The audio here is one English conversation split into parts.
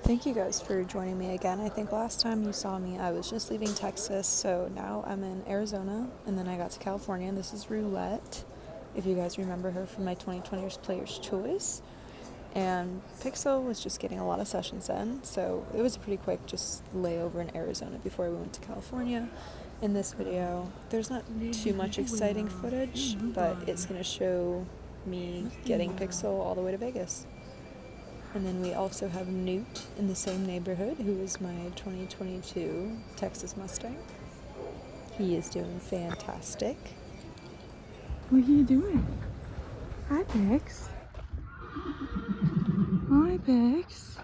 Thank you guys for joining me again. I think last time you saw me, I was just leaving Texas, so now I'm in Arizona, and then I got to California, and this is Roulette, if you guys remember her from my 2020 Player's Choice. And Pixel was just getting a lot of sessions in, so it was a pretty quick just layover in Arizona before we went to California. In this video, there's not too much exciting footage, but it's going to show me getting Pixel all the way to Vegas. And then we also have Newt in the same neighborhood, who is my 2022 Texas Mustang. He is doing fantastic. What are you doing? Hi, Bex. Hi, Bex.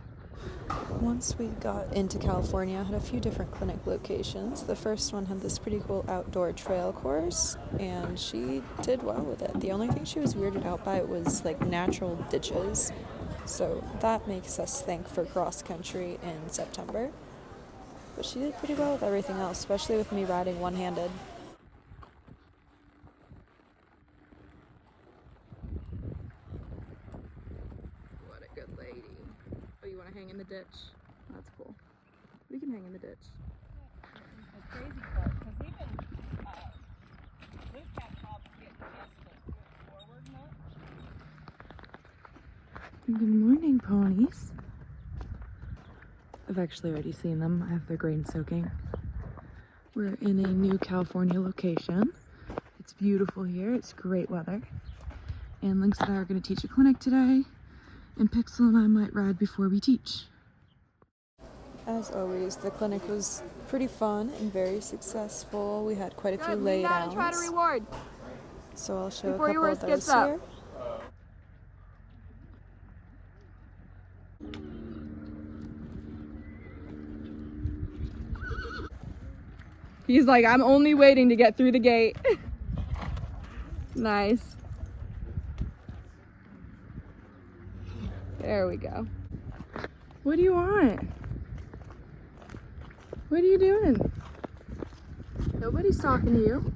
Once we got into California, I had a few different clinic locations. The first one had this pretty cool outdoor trail course, and she did well with it. The only thing she was weirded out by was like natural ditches. So that makes us think for cross country in September. But she did pretty well with everything else, especially with me riding one-handed. What a good lady. Oh, you want to hang in the ditch? That's cool. We can hang in the ditch. The crazy part, because even blue cat tops get a chance to move forward much. Good morning, ponies. I've actually already seen them. I have their grain soaking. We're in a new California location. It's beautiful here. It's great weather. And Lynx and I are going to teach a clinic today. And Pixel and I might ride before we teach. As always, the clinic was pretty fun and very successful. We had quite a few lay downs. Try to reward. So I'll show Before a your couple of wrist those gets up. here. He's like, I'm only waiting to get through the gate. Nice. There we go. What do you want? What are you doing? Nobody's talking to you.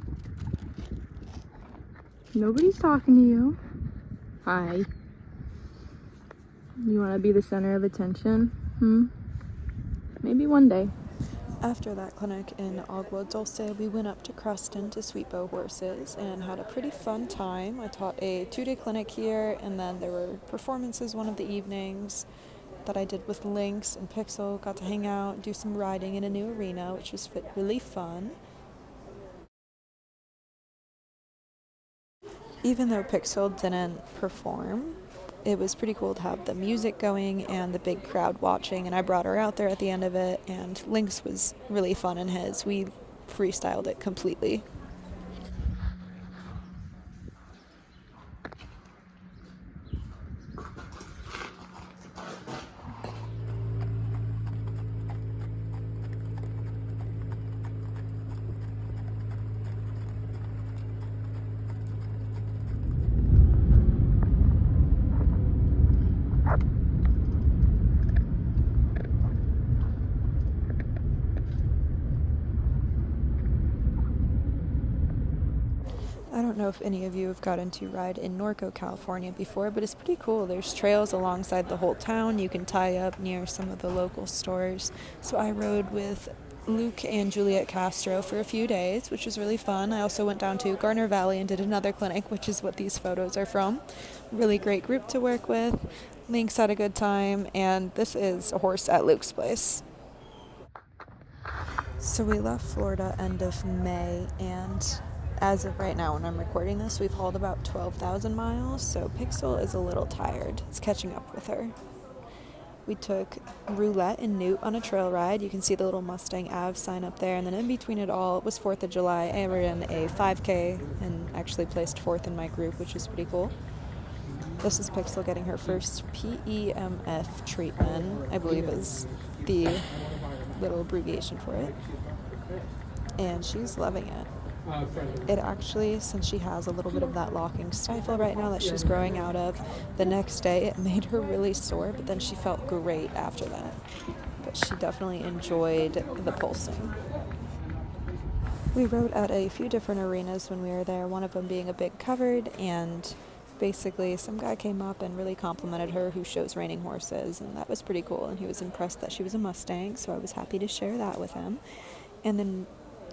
Nobody's talking to you. Hi. You want to be the center of attention? Maybe one day. After that clinic in Agua Dulce, we went up to Creston to sweet bow horses and had a pretty fun time. I taught a 2-day clinic here, and then there were performances one of the evenings that I did with Lynx and Pixel. Got to hang out, do some riding in a new arena, which was really fun. Even though Pixel didn't perform, it was pretty cool to have the music going and the big crowd watching, and I brought her out there at the end of it, and Lynx was really fun in his. We freestyled it completely. I don't know if any of you have gotten to ride in Norco, California before, but it's pretty cool. There's trails alongside the whole town. You can tie up near some of the local stores. So I rode with Luke and Juliet Castro for a few days, which was really fun. I also went down to Garner Valley and did another clinic, which is what these photos are from. Really great group to work with. Lynx had a good time, and this is a horse at Luke's place. So we left Florida end of May, and as of right now when I'm recording this, we've hauled about 12,000 miles, so Pixel is a little tired. It's catching up with her. We took Roulette and Newt on a trail ride. You can see the little Mustang Ave sign up there, and then in between it all, it was 4th of July. I ran a 5K and actually placed 4th in my group, which is pretty cool. This is Pixel getting her first PEMF treatment, I believe is the little abbreviation for it, and she's loving it. It actually, since she has a little bit of that locking stifle right now that she's growing out of, the next day it made her really sore, but then she felt great after that. But she definitely enjoyed the pulsing. We rode at a few different arenas when we were there, one of them being a big covered, and basically some guy came up and really complimented her who shows reining horses, and that was pretty cool, and he was impressed that she was a Mustang, so I was happy to share that with him. And then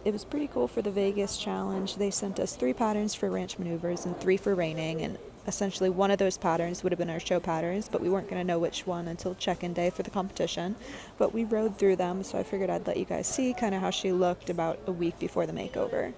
it was pretty cool for the Vegas challenge. They sent us 3 patterns for ranch maneuvers and 3 for reining, and essentially one of those patterns would have been our show patterns, but we weren't going to know which one until check-in day for the competition. But we rode through them, so I figured I'd let you guys see kind of how she looked about a week before the makeover.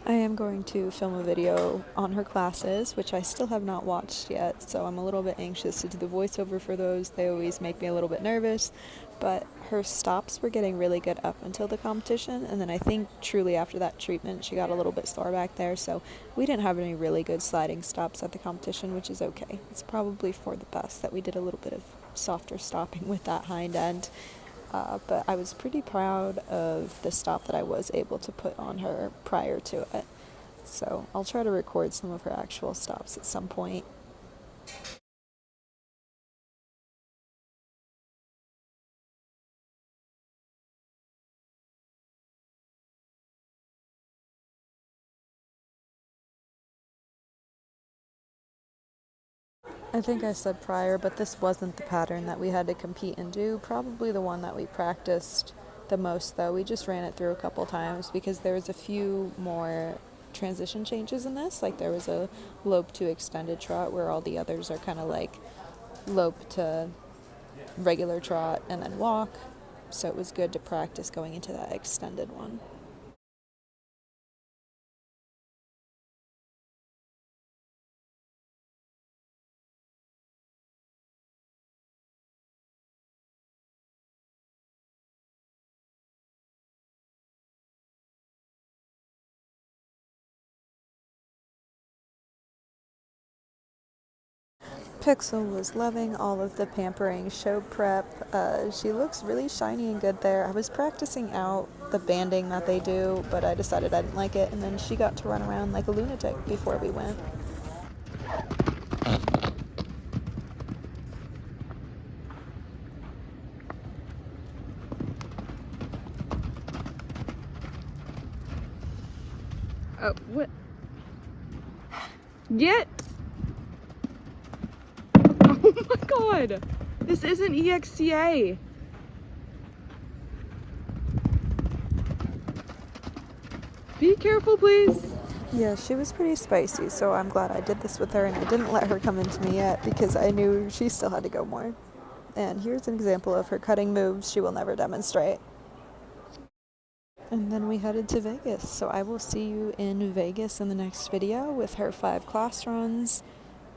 I am going to film a video on her classes, which I still have not watched yet, so I'm a little bit anxious to do the voiceover for those. They always make me a little bit nervous, but her stops were getting really good up until the competition, and then I think truly after that treatment she got a little bit sore back there, so we didn't have any really good sliding stops at the competition, which is okay. It's probably for the best that we did a little bit of softer stopping with that hind end. But I was pretty proud of the stop that I was able to put on her prior to it. So I'll try to record some of her actual stops at some point. I think I said prior, but this wasn't the pattern that we had to compete and do. Probably the one that we practiced the most, though. We just ran it through a couple times because there was a few more transition changes in this. Like there was a lope to extended trot where all the others are kind of like lope to regular trot and then walk. So it was good to practice going into that extended one. Pixel was loving all of the pampering show prep. She looks really shiny and good there. I was practicing out the banding that they do, but I decided I didn't like it, and then she got to run around like a lunatic before we went. Oh, what? Get! Oh my god! This isn't EXCA! Be careful, please! Yeah, she was pretty spicy, so I'm glad I did this with her, and I didn't let her come into me yet because I knew she still had to go more. And here's an example of her cutting moves she will never demonstrate. And then we headed to Vegas, so I will see you in Vegas in the next video with her 5 class runs.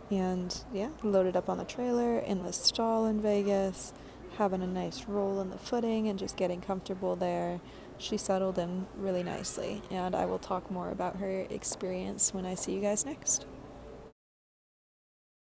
And yeah, loaded up on the trailer in the stall in Vegas, having a nice roll in the footing and just getting comfortable there. She settled in really nicely, and I will talk more about her experience when I see you guys next.